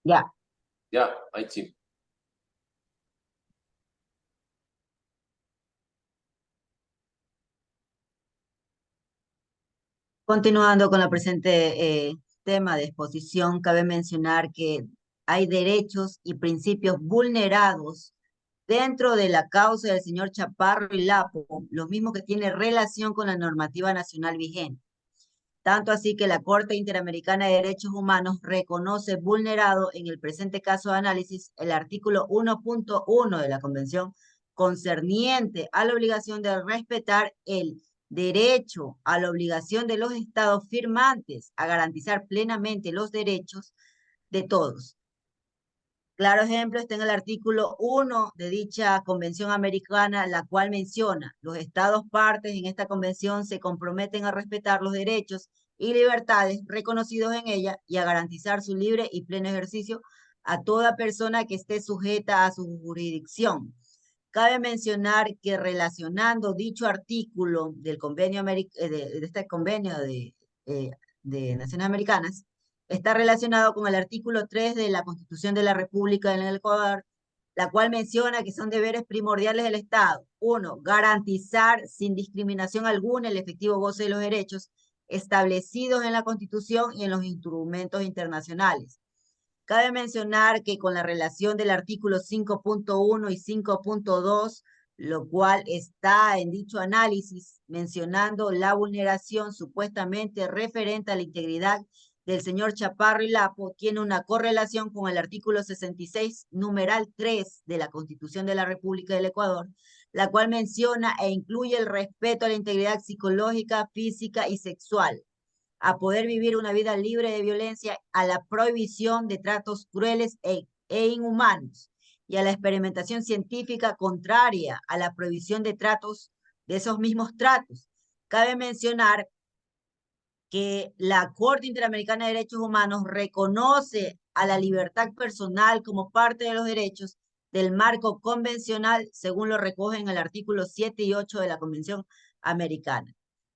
Ya. Ya, ahí sí. Continuando con la presente tema de exposición, cabe mencionar que hay derechos y principios vulnerados dentro de la causa del señor Chaparro y Lapo, los mismos que tienen relación con la normativa nacional vigente. Tanto así que la Corte Interamericana de Derechos Humanos reconoce vulnerado en el presente caso de análisis el artículo 1.1 de la Convención concerniente a la obligación de respetar el derecho a la obligación de los estados firmantes a garantizar plenamente los derechos de todos. Claro ejemplo está en el artículo 1 de dicha convención americana, la cual menciona, los estados partes en esta convención se comprometen a respetar los derechos y libertades reconocidos en ella y a garantizar su libre y pleno ejercicio a toda persona que esté sujeta a su jurisdicción. Cabe mencionar que relacionando dicho artículo del convenio de este convenio de Naciones Americanas, está relacionado con el artículo 3 de la Constitución de la República del Ecuador, la cual menciona que son deberes primordiales del Estado. Uno, garantizar sin discriminación alguna el efectivo goce de los derechos establecidos en la Constitución y en los instrumentos internacionales. Cabe mencionar que con la relación del artículo 5.1 y 5.2, lo cual está en dicho análisis mencionando la vulneración supuestamente referente a la integridad del señor Chaparro y Lapo, tiene una correlación con el artículo 66, numeral 3 de la Constitución de la República del Ecuador, la cual menciona e incluye el respeto a la integridad psicológica, física y sexual, a poder vivir una vida libre de violencia, a la prohibición de tratos crueles e inhumanos y a la experimentación científica contraria a la prohibición de tratos, de esos mismos tratos. Cabe mencionar que la Corte Interamericana de Derechos Humanos reconoce a la libertad personal como parte de los derechos del marco convencional, según lo recoge en el artículo 7 y 8 de la Convención Americana.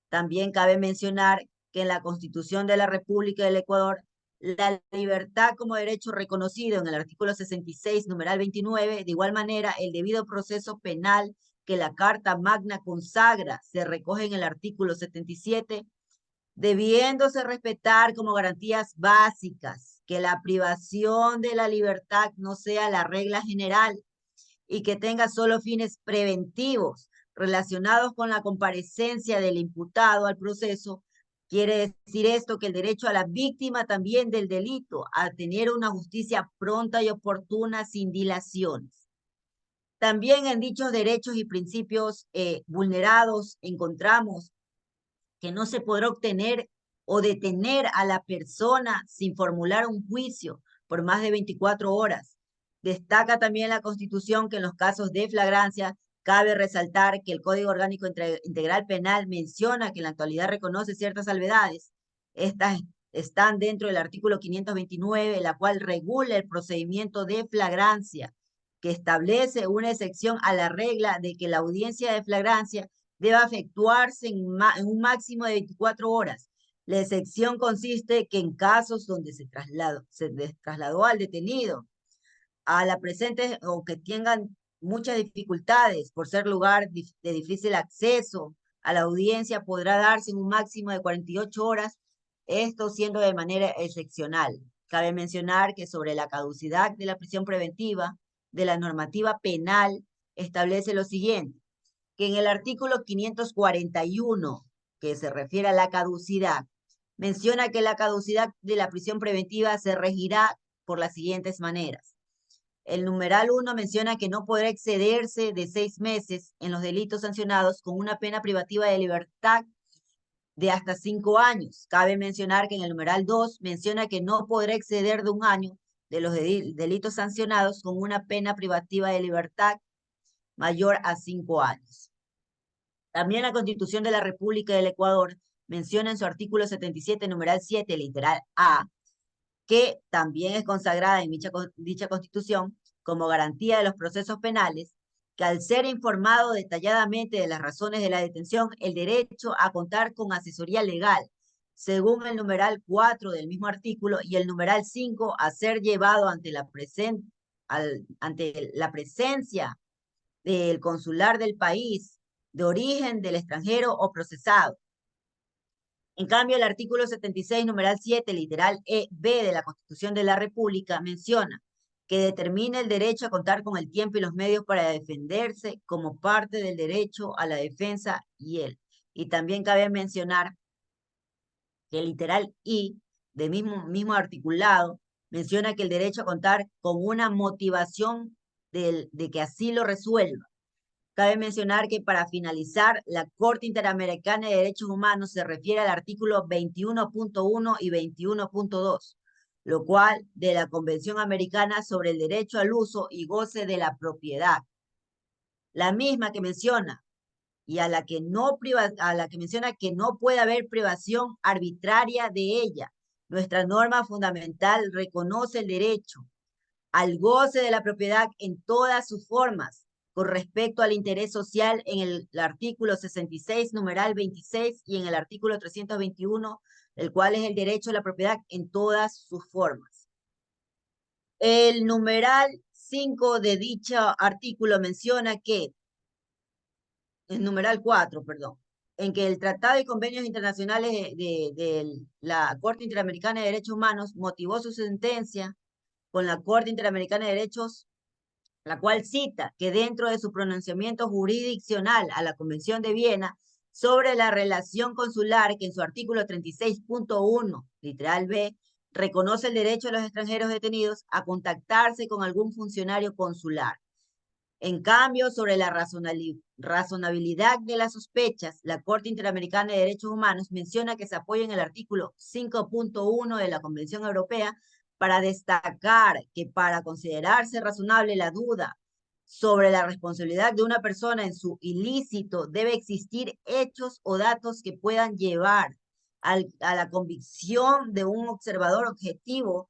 También cabe mencionar que en la Constitución de la República del Ecuador, la libertad como derecho reconocido en el artículo 66, numeral 29, de igual manera, el debido proceso penal que la Carta Magna consagra se recoge en el artículo 77, debiéndose respetar como garantías básicas que la privación de la libertad no sea la regla general y que tenga solo fines preventivos relacionados con la comparecencia del imputado al proceso. Quiere decir esto que el derecho a la víctima también del delito a tener una justicia pronta y oportuna sin dilaciones. También en dichos derechos y principios vulnerados encontramos que no se podrá obtener o detener a la persona sin formular un juicio por más de 24 horas. Destaca también la Constitución que en los casos de flagrancia cabe resaltar que el Código Orgánico Integral Penal menciona que en la actualidad reconoce ciertas salvedades. Estas están dentro del artículo 529, la cual regula el procedimiento de flagrancia, que establece una excepción a la regla de que la audiencia de flagrancia deba efectuarse en un máximo de 24 horas. La excepción consiste que en casos donde se trasladó al detenido a la presente o que tengan muchas dificultades por ser lugar de difícil acceso a la audiencia, podrá darse en un máximo de 48 horas, esto siendo de manera excepcional. Cabe mencionar que sobre la caducidad de la prisión preventiva de la normativa penal establece lo siguiente, que en el artículo 541, que se refiere a la caducidad, menciona que la caducidad de la prisión preventiva se regirá por las siguientes maneras. El numeral 1 menciona que no podrá excederse de 6 meses en los delitos sancionados con una pena privativa de libertad de hasta 5 años. Cabe mencionar que en el numeral 2 menciona que no podrá exceder de 1 año de los delitos sancionados con una pena privativa de libertad mayor a 5 años. También la Constitución de la República del Ecuador menciona en su artículo 77, numeral 7, literal A, que también es consagrada en dicha Constitución como garantía de los procesos penales, que al ser informado detalladamente de las razones de la detención, el derecho a contar con asesoría legal según el numeral 4 del mismo artículo y el numeral 5 a ser llevado ante ante la presencia del consular del país de origen del extranjero o procesado. En cambio, el artículo 76, numeral 7, literal B de la Constitución de la República menciona que determina el derecho a contar con el tiempo y los medios para defenderse como parte del derecho a la defensa y también cabe mencionar que el literal I del mismo articulado menciona que el derecho a contar con una motivación de que así lo resuelva. Cabe mencionar que para finalizar, la Corte Interamericana de Derechos Humanos se refiere al artículo 21.1 y 21.2, lo cual de la Convención Americana sobre el Derecho al Uso y Goce de la Propiedad. La misma que menciona y a la que menciona que no puede haber privación arbitraria de ella. Nuestra norma fundamental reconoce el derecho al goce de la propiedad en todas sus formas, con respecto al interés social en el artículo 66, numeral 26, y en el artículo 321, el cual es el derecho a la propiedad en todas sus formas. El numeral 5 de dicho artículo menciona que, el numeral 4, perdón, en que el Tratado y Convenios Internacionales de la Corte Interamericana de Derechos Humanos motivó su sentencia con la Corte Interamericana de Derechos, la cual cita que dentro de su pronunciamiento jurisdiccional a la Convención de Viena sobre la relación consular, que en su artículo 36.1, literal B, reconoce el derecho de los extranjeros detenidos a contactarse con algún funcionario consular. En cambio, sobre la razonabilidad de las sospechas, la Corte Interamericana de Derechos Humanos menciona que se apoya en el artículo 5.1 de la Convención Europea para destacar que para considerarse razonable la duda sobre la responsabilidad de una persona en su ilícito debe existir hechos o datos que puedan llevar a la convicción de un observador objetivo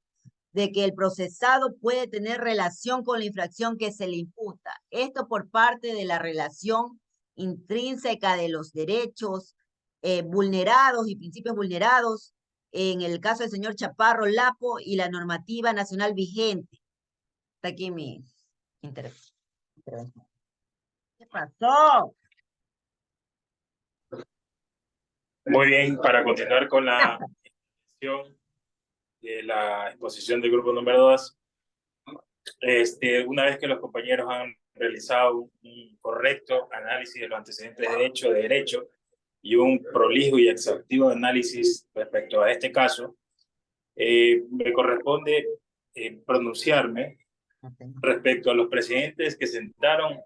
de que el procesado puede tener relación con la infracción que se le imputa. Esto por parte de la relación intrínseca de los derechos vulnerados y principios vulnerados en el caso del señor Chaparro Lapo y la normativa nacional vigente. Está aquí mi intervención. ¿Qué pasó? Muy bien, para continuar con la exposición de la exposición del grupo número 2, una vez que los compañeros han realizado un correcto análisis de los antecedentes de derecho y un prolijo y exhaustivo análisis respecto a este caso, me corresponde pronunciarme respecto a los precedentes que sentaron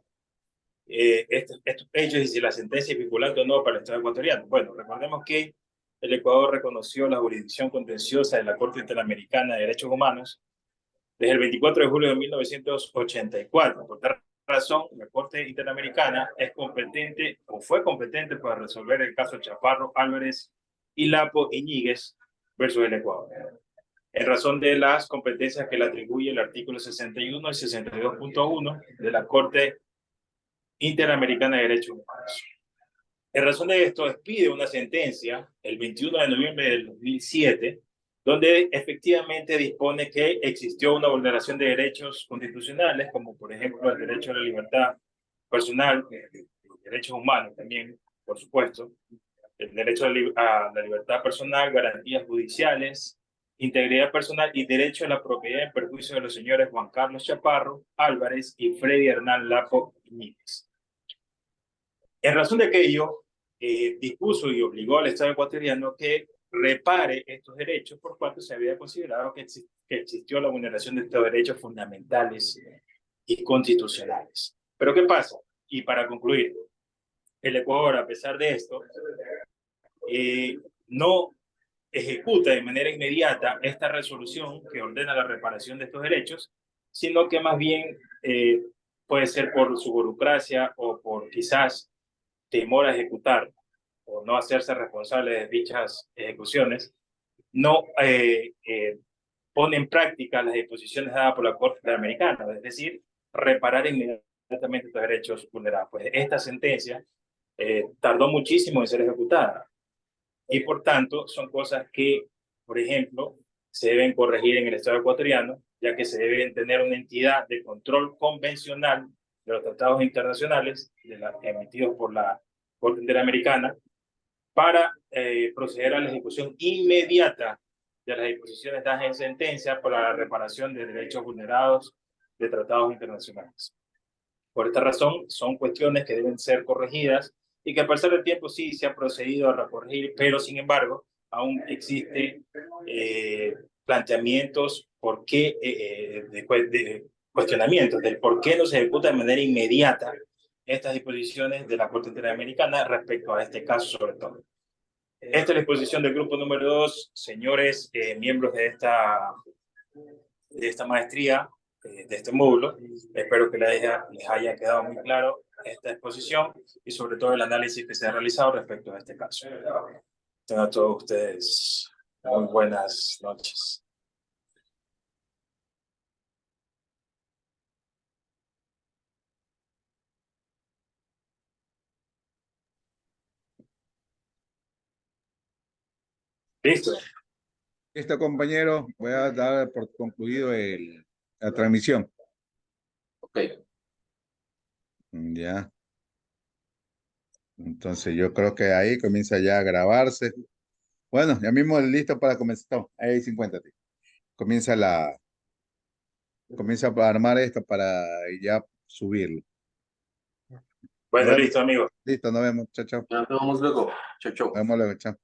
estos hechos y si la sentencia es vinculante o no para el Estado ecuatoriano. Bueno, recordemos que el Ecuador reconoció la jurisdicción contenciosa de la Corte Interamericana de Derechos Humanos desde el 24 de julio de 1984. Por tal razón, la Corte Interamericana es competente o fue competente para resolver el caso Chaparro, Álvarez y Lapo Iñiguez versus el Ecuador, en razón de las competencias que le atribuye el artículo 61 y 62.1 de la Corte Interamericana de Derechos Humanos. En razón de esto, expide una sentencia el 21 de noviembre del 2007, donde efectivamente dispone que existió una vulneración de derechos constitucionales, como por ejemplo el derecho a la libertad personal, derechos humanos también, por supuesto, el derecho a la libertad personal, garantías judiciales, integridad personal y derecho a la propiedad en perjuicio de los señores Juan Carlos Chaparro Álvarez y Freddy Hernán Lapo Iñiguez. En razón de aquello, dispuso y obligó al Estado ecuatoriano que repare estos derechos por cuanto se había considerado que existió la vulneración de estos derechos fundamentales y constitucionales. Pero ¿qué pasa? Y para concluir, el Ecuador, a pesar de esto, no ejecuta de manera inmediata esta resolución que ordena la reparación de estos derechos, sino que más bien puede ser por su burocracia o por quizás temor a ejecutar o no hacerse responsable de dichas ejecuciones, no pone en práctica las disposiciones dadas por la Corte Interamericana, es decir, reparar inmediatamente estos derechos vulnerados. Pues esta sentencia tardó muchísimo en ser ejecutada. y por tanto son cosas que, por ejemplo, se deben corregir en el Estado ecuatoriano, ya que se debe tener una entidad de control convencional de los tratados internacionales emitidos por la Corte Interamericana para proceder a la ejecución inmediata de las disposiciones dadas en sentencia para la reparación de derechos vulnerados de tratados internacionales. Por esta razón, son cuestiones que deben ser corregidas y que a pasar del tiempo sí se ha procedido a corregir, pero sin embargo, aún existen planteamientos de cuestionamientos del por qué no se ejecuta de manera inmediata estas disposiciones de la Corte Interamericana respecto a este caso sobre todo. Esta es la exposición del grupo número 2, señores miembros de esta maestría, de este módulo. Espero que les haya quedado muy claro esta exposición y sobre todo el análisis que se ha realizado respecto a este caso. Tengan todos ustedes muy buenas noches. Listo. Listo, compañero. Voy a dar por concluido la transmisión. Ok. Ya. Entonces yo creo que ahí comienza ya a grabarse. Bueno, ya mismo listo para comenzar. No, ahí 50. Comienza a armar esto para ya subirlo. Bueno, Nos vemos. listo, amigos. Listo, nos vemos. Chao, chao. Ya nos vemos luego. Chau, chau. Nos vemos luego. Chao.